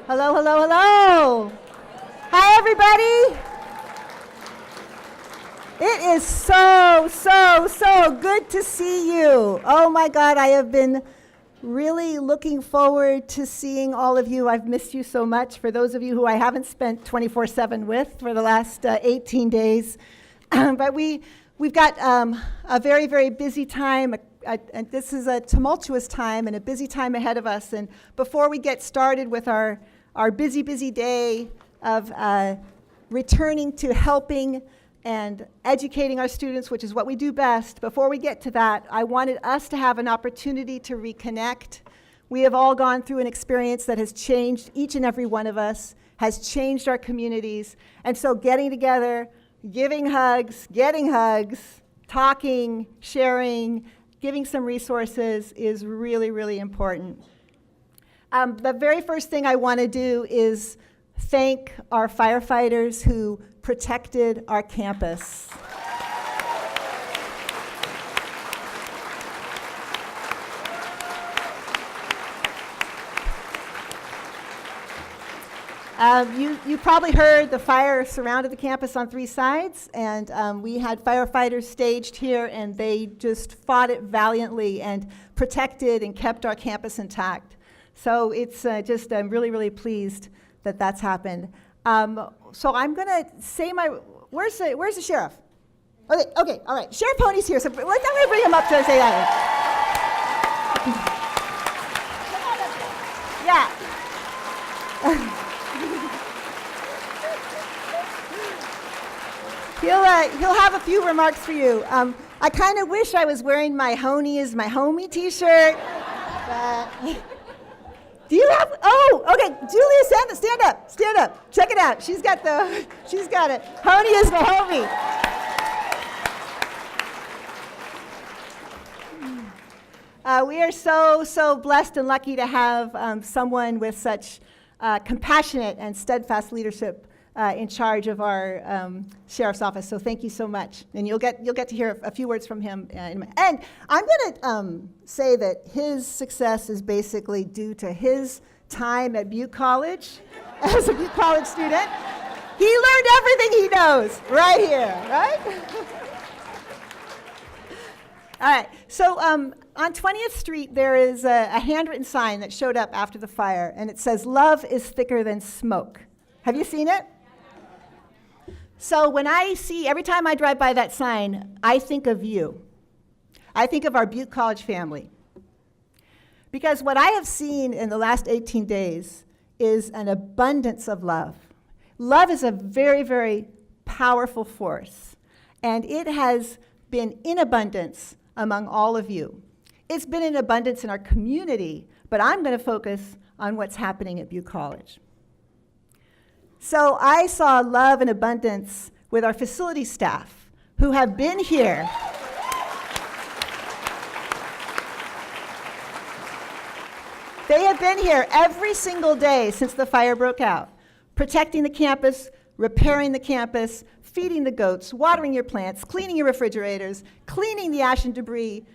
Hello, hello, hello. Hi, everybody. It is so good to see you. Oh my God, I have been really looking forward to seeing all of you. I've missed you so much. For those of you who I haven't spent 24/7 with for the last 18 days. But we've got a very, very busy time. And this is a tumultuous time and a busy time ahead of us. And before we get started with our busy day of returning to helping and educating our students, which is what we do best, before we get to that, I wanted us to have an opportunity to reconnect. We have all gone through an experience that has changed each and every one of us, has changed our communities. And so getting together, giving hugs, getting hugs, talking, sharing, giving some resources is really, really important. The very first thing I want to do is thank our firefighters who protected our campus. You probably heard the fire surrounded the campus on 3 sides, and we had firefighters staged here, and they just fought it valiantly and protected and kept our campus intact. So it's I'm really, really pleased that that's happened. So I'm going to say where's the sheriff? Okay, all right. Sheriff Honeas here, so let me bring him up to say that. Yeah. He'll have a few remarks for you. I kind of wish I was wearing my Honeas, my homie t-shirt. Do you have, okay, Julia, stand up. Check it out. She's got it. Honeas, my homie. We are so blessed and lucky to have someone with such compassionate and steadfast leadership in charge of our sheriff's office. So thank you so much. And you'll get to hear a few words from him. And I'm going to say that his success is basically due to his time at Butte College as a Butte College student. He learned everything he knows right here, right? All right. So on 20th Street, there is a handwritten sign that showed up after the fire, and it says, "Love is thicker than smoke." Have you seen it? So every time I drive by that sign, I think of you. I think of our Butte College family. Because what I have seen in the last 18 days is an abundance of love. Love is a very, very powerful force, and it has been in abundance among all of you. It's been in abundance in our community, but I'm going to focus on what's happening at Butte College. So I saw love and abundance with our facility staff who have been here. They have been here every single day since the fire broke out, protecting the campus, repairing the campus, feeding the goats, watering your plants, cleaning your refrigerators, cleaning the ash and debris,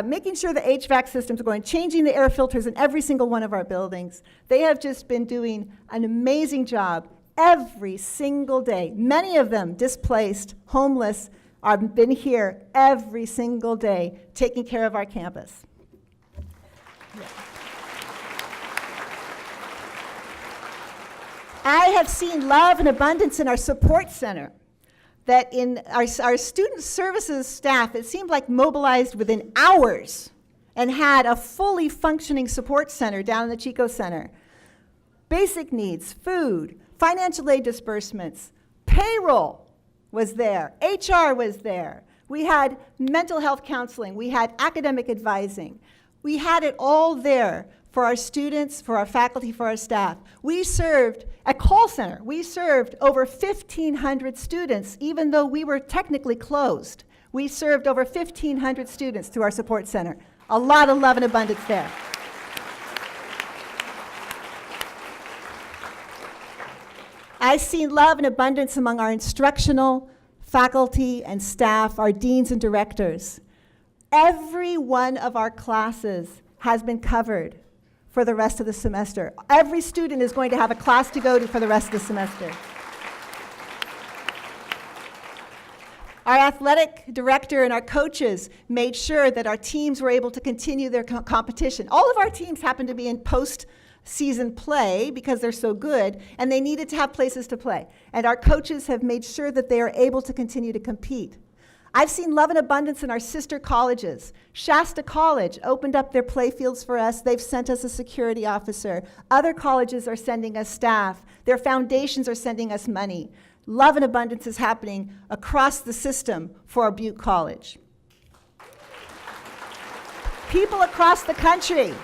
making sure the HVAC systems are going, changing the air filters in every single one of our buildings. They have just been doing an amazing job every single day. Many of them displaced, homeless, have been here every single day taking care of our campus. Yeah. I have seen love and abundance in our support center. That in our student services staff, it seemed like mobilized within hours and had a fully functioning support center down in the Chico Center. Basic needs, food, financial aid disbursements, payroll was there, HR was there. We had mental health counseling, we had academic advising. We had it all there for our students, for our faculty, for our staff. We served a call center. We served over 1,500 students, even though we were technically closed. We served over 1,500 students through our support center. A lot of love and abundance there. I've seen love and abundance among our instructional, faculty, and staff, our deans and directors. Every one of our classes has been covered for the rest of the semester. Every student is going to have a class to go to for the rest of the semester. Our athletic director and our coaches made sure that our teams were able to continue their competition. All of our teams happen to be in post-season play because they're so good, and they needed to have places to play. And our coaches have made sure that they are able to continue to compete. I've seen love and abundance in our sister colleges. Shasta College opened up their play fields for us. They've sent us a security officer. Other colleges are sending us staff. Their foundations are sending us money. Love and abundance is happening across the system for our Butte College. People across the country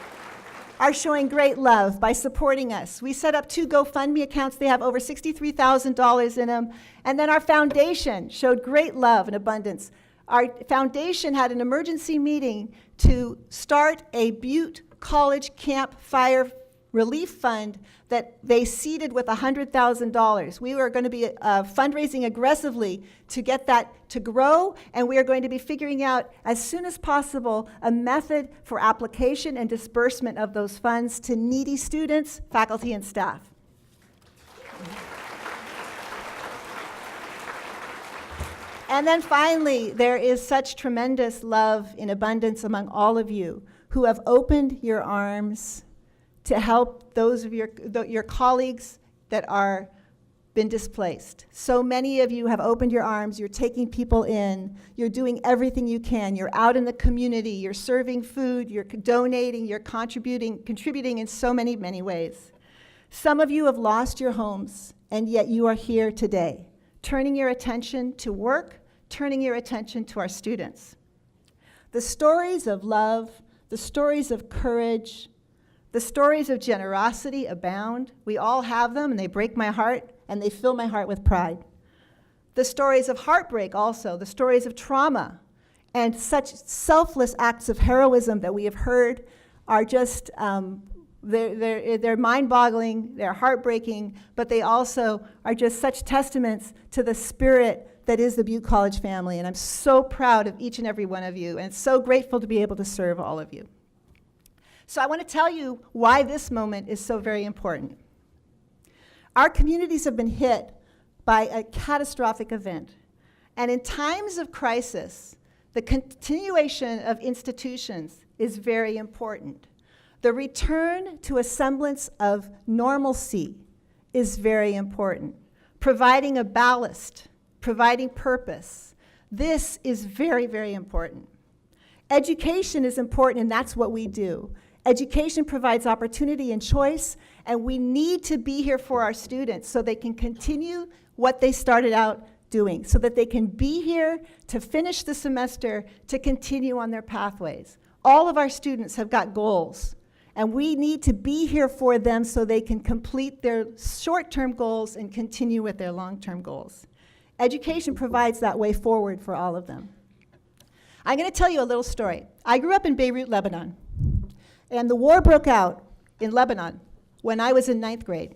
are showing great love by supporting us. We set up 2 GoFundMe accounts. They have over $63,000 in them. And then our foundation showed great love and abundance. Our foundation had an emergency meeting to start a Butte College Camp Fire Relief Fund that they seeded with $100,000. We were going to be fundraising aggressively to get that to grow, and we are going to be figuring out as soon as possible a method for application and disbursement of those funds to needy students, faculty, and staff. And then finally, there is such tremendous love in abundance among all of you who have opened your arms to help those of your colleagues that are been displaced. So many of you have opened your arms, you're taking people in, you're doing everything you can, you're out in the community, you're serving food, you're donating, you're contributing in so many, many ways. Some of you have lost your homes, and yet you are here today, turning your attention to work, turning your attention to our students. The stories of love, the stories of courage, the stories of generosity abound. We all have them, and they break my heart, and they fill my heart with pride. The stories of heartbreak also, the stories of trauma, and such selfless acts of heroism that we have heard are just, they're mind-boggling, they're heartbreaking, but they also are just such testaments to the spirit that is the Butte College family, and I'm so proud of each and every one of you, and so grateful to be able to serve all of you. So I want to tell you why this moment is so very important. Our communities have been hit by a catastrophic event. And in times of crisis, the continuation of institutions is very important. The return to a semblance of normalcy is very important. Providing a ballast, providing purpose. This is very, very important. Education is important, and that's what we do. Education provides opportunity and choice, and we need to be here for our students so they can continue what they started out doing, so that they can be here to finish the semester, to continue on their pathways. All of our students have got goals, and we need to be here for them so they can complete their short-term goals and continue with their long-term goals. Education provides that way forward for all of them. I'm going to tell you a little story. I grew up in Beirut, Lebanon. And the war broke out in Lebanon when I was in 9th grade.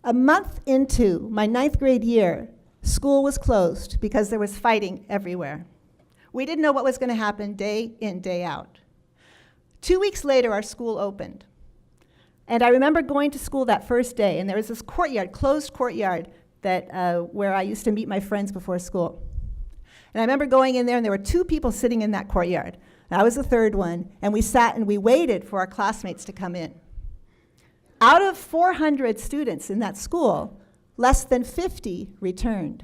A month into my 9th grade year, school was closed because there was fighting everywhere. We didn't know what was going to happen day in, day out. 2 weeks later, our school opened. And I remember going to school that first day, and there was this courtyard, closed courtyard, where I used to meet my friends before school. And I remember going in there, and there were 2 people sitting in that courtyard. I was the third one, and we sat and we waited for our classmates to come in. Out of 400 students in that school, less than 50 returned.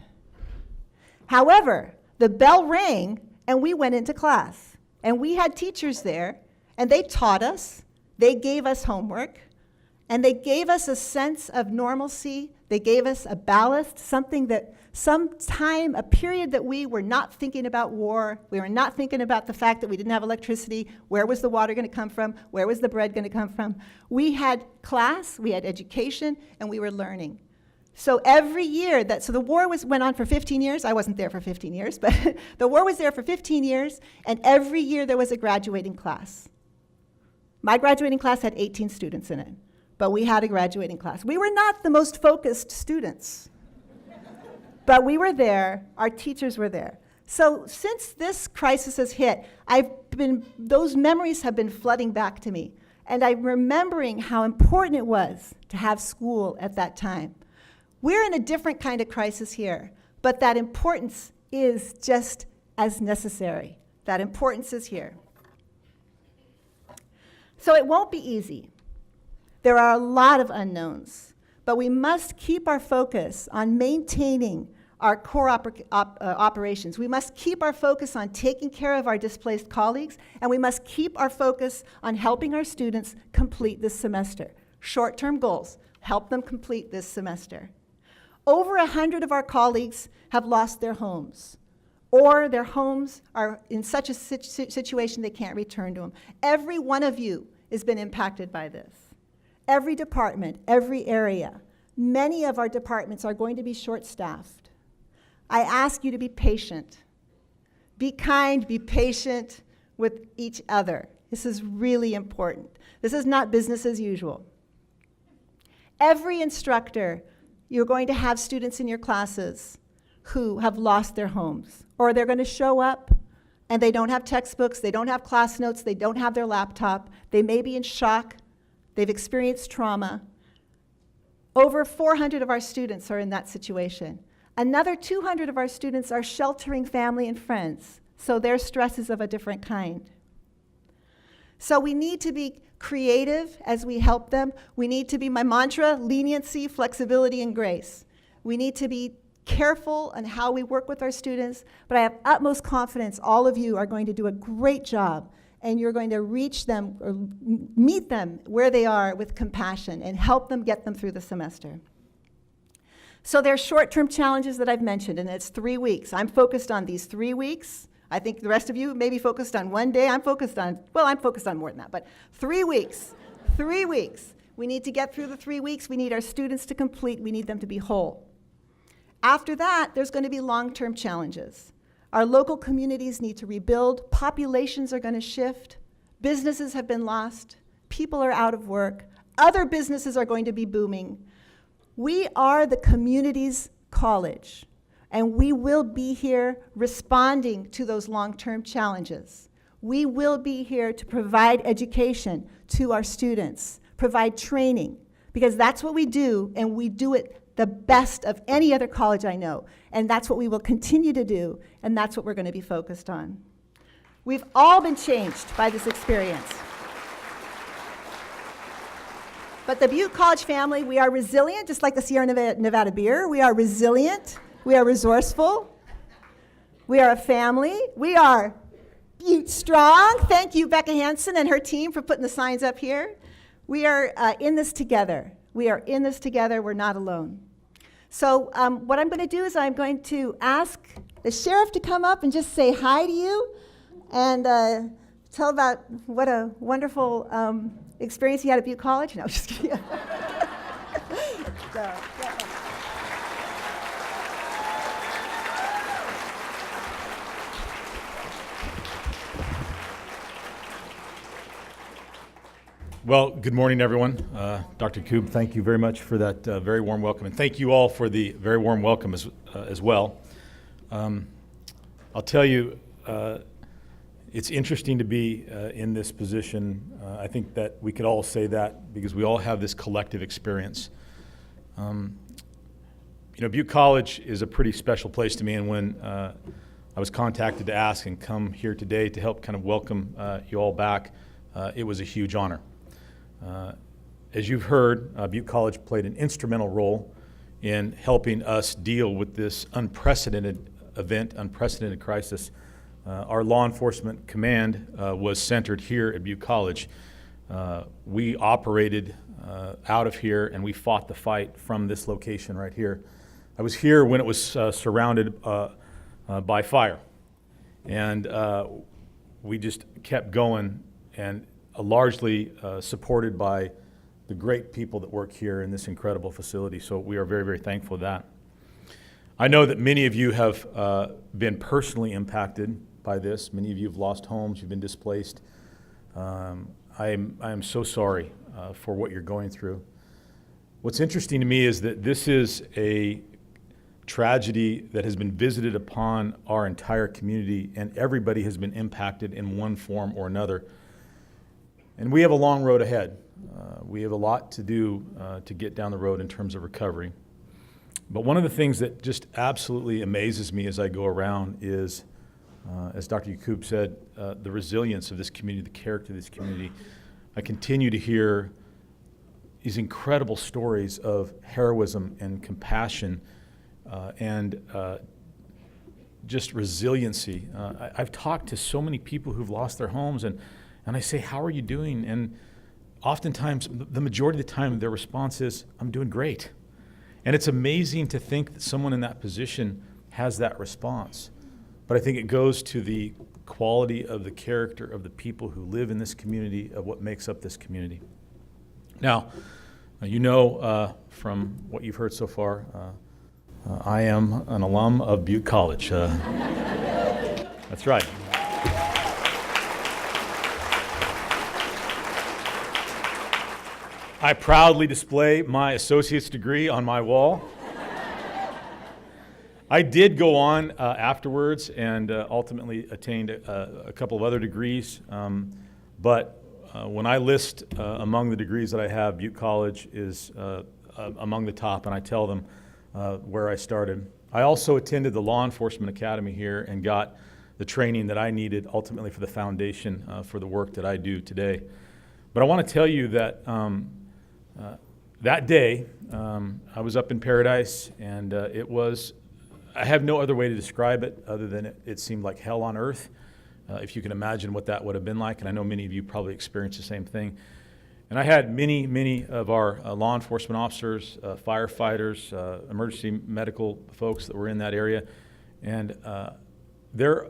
However, the bell rang, and we went into class. And we had teachers there, and they taught us, they gave us homework, and they gave us a sense of normalcy. They gave us a ballast, something that a period that we were not thinking about war. We were not thinking about the fact that we didn't have electricity. Where was the water going to come from? Where was the bread going to come from? We had class, we had education, and we were learning. So every year, so the war went on for 15 years. I wasn't there for 15 years, but the war was there for 15 years, and every year there was a graduating class. My graduating class had 18 students in it, but we had a graduating class. We were not the most focused students. But we were there, our teachers were there. So since this crisis has hit, those memories have been flooding back to me. And I'm remembering how important it was to have school at that time. We're in a different kind of crisis here, but that importance is just as necessary. That importance is here. So it won't be easy. There are a lot of unknowns, but we must keep our focus on maintaining our core operations. We must keep our focus on taking care of our displaced colleagues, and we must keep our focus on helping our students complete this semester. Short-term goals, help them complete this semester. Over 100 of our colleagues have lost their homes, or their homes are in such a situation they can't return to them. Every one of you has been impacted by this. Every department, every area. Many of our departments are going to be short-staffed. I ask you to be patient. Be kind, be patient with each other. This is really important. This is not business as usual. Every instructor, you're going to have students in your classes who have lost their homes, or they're going to show up and they don't have textbooks, they don't have class notes, they don't have their laptop, they may be in shock, they've experienced trauma. Over 400 of our students are in that situation. Another 200 of our students are sheltering family and friends, so their stress is of a different kind. So we need to be creative as we help them. We need to be, my mantra, leniency, flexibility, and grace. We need to be careful on how we work with our students, but I have utmost confidence all of you are going to do a great job, and you're going to reach them or meet them where they are with compassion and help them get them through the semester. So there are short-term challenges that I've mentioned, and it's 3 weeks. I'm focused on these 3 weeks. I think the rest of you may be focused on one day. I'm focused on more than that, but 3 weeks. 3 weeks. We need to get through the 3 weeks. We need our students to complete. We need them to be whole. After that, there's going to be long-term challenges. Our local communities need to rebuild. Populations are going to shift. Businesses have been lost. People are out of work. Other businesses are going to be booming. We are the community's college, and we will be here responding to those long-term challenges. We will be here to provide education to our students, provide training, because that's what we do, and we do it the best of any other college I know. And that's what we will continue to do, and that's what we're going to be focused on. We've all been changed by this experience. But the Butte College family, we are resilient, just like the Sierra Nevada beer. We are resilient. We are resourceful. We are a family. We are Butte strong. Thank you, Becca Hansen and her team, for putting the signs up here. We are in this together. We are in this together. We're not alone. So what I'm going to do is I'm going to ask the sheriff to come up and just say hi to you and tell about what a wonderful experience he had at Butte College. No, just kidding. So, yeah. Well, good morning, everyone. Dr. Yaqub, thank you very much for that very warm welcome, and thank you all for the very warm welcome as well. I'll tell you, it's interesting to be in this position. I think that we could all say that because we all have this collective experience. Butte College is a pretty special place to me, and when I was contacted to ask and come here today to help kind of welcome you all back, it was a huge honor. As you've heard, Butte College played an instrumental role in helping us deal with this unprecedented event, unprecedented crisis. Our law enforcement command was centered here at Butte College. We operated out of here, and we fought the fight from this location right here. I was here when it was surrounded by fire, and we just kept going, and largely supported by the great people that work here in this incredible facility. So we are very, very thankful for that. I know that many of you have been personally impacted by this. Many of you have lost homes, you've been displaced. I am so sorry for what you're going through. What's interesting to me is that this is a tragedy that has been visited upon our entire community, and everybody has been impacted in one form or another. And we have a long road ahead. We have a lot to do to get down the road in terms of recovery. But one of the things that just absolutely amazes me as I go around is, as Dr. Yaqub said, the resilience of this community, the character of this community. I continue to hear these incredible stories of heroism and compassion and just resiliency. I've talked to so many people who've lost their homes, and I say, how are you doing? And oftentimes, the majority of the time, their response is, I'm doing great. And it's amazing to think that someone in that position has that response. But I think it goes to the quality of the character of the people who live in this community, of what makes up this community. Now, you know from what you've heard so far, I am an alum of Butte College. That's right. I proudly display my associate's degree on my wall. I did go on afterwards and ultimately attained a couple of other degrees, but when I list among the degrees that I have, Butte College is among the top, and I tell them where I started. I also attended the Law Enforcement Academy here and got the training that I needed ultimately for the foundation for the work that I do today. But I want to tell you that that day, I was up in Paradise, and I have no other way to describe it other than it seemed like hell on earth, if you can imagine what that would have been like, and I know many of you probably experienced the same thing. And I had many of our law enforcement officers, firefighters, emergency medical folks that were in that area, and there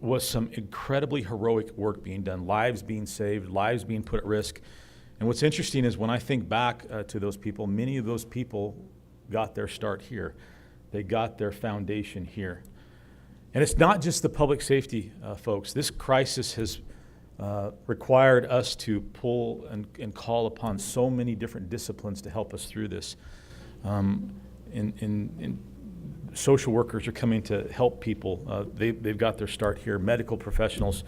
was some incredibly heroic work being done, lives being saved, lives being put at risk. And what's interesting is when I think back to those people, many of those people got their start here. They got their foundation here. And it's not just the public safety folks. This crisis has required us to pull and call upon so many different disciplines to help us through this. Social workers are coming to help people. They've got their start here. Medical professionals,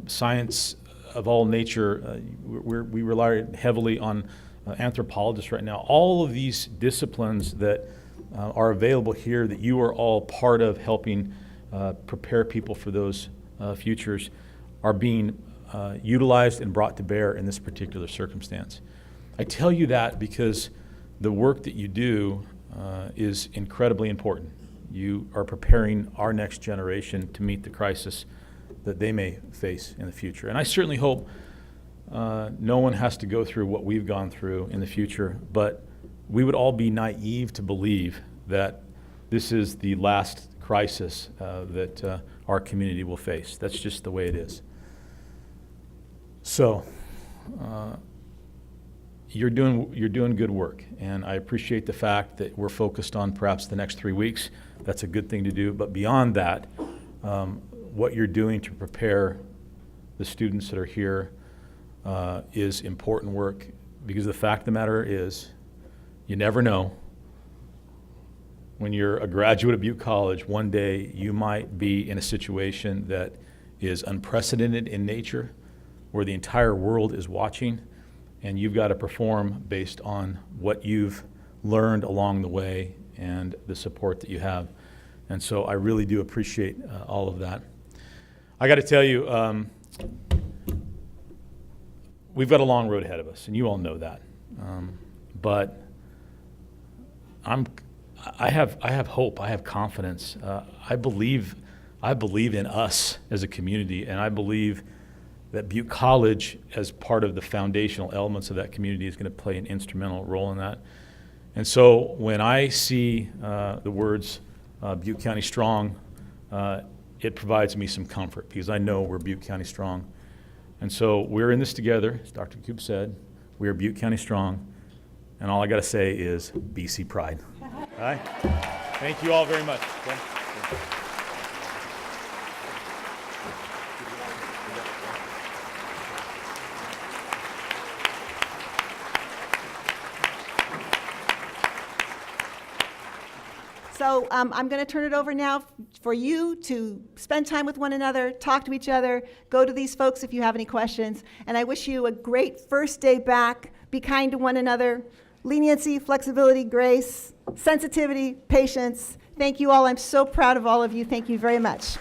science of all nature. We rely heavily on anthropologists right now. All of these disciplines that are available here that you are all part of helping prepare people for those futures are being utilized and brought to bear in this particular circumstance. I tell you that because the work that you do is incredibly important. You are preparing our next generation to meet the crisis that they may face in the future. And I certainly hope no one has to go through what we've gone through in the future, but we would all be naive to believe that this is the last crisis that our community will face. That's just the way it is. So, you're doing good work, and I appreciate the fact that we're focused on perhaps the next 3 weeks. That's a good thing to do, but beyond that, what you're doing to prepare the students that are here is important work, because the fact of the matter is, you never know. When you're a graduate of Butte College, one day you might be in a situation that is unprecedented in nature, where the entire world is watching, and you've got to perform based on what you've learned along the way and the support that you have. And so I really do appreciate all of that. I got to tell you, we've got a long road ahead of us, and you all know that. But I have hope. I have confidence. I believe in us as a community, and I believe that Butte College, as part of the foundational elements of that community, is going to play an instrumental role in that. And so when I see the words Butte County Strong, it provides me some comfort, because I know we're Butte County Strong. And so we're in this together, as Dr. Yaqub said. We are Butte County Strong. And all I got to say is BC Pride. All right? Thank you all very much. Okay? So I'm going to turn it over now for you to spend time with one another, talk to each other, go to these folks if you have any questions. And I wish you a great first day back. Be kind to one another. Leniency, flexibility, grace, sensitivity, patience. Thank you all. I'm so proud of all of you. Thank you very much.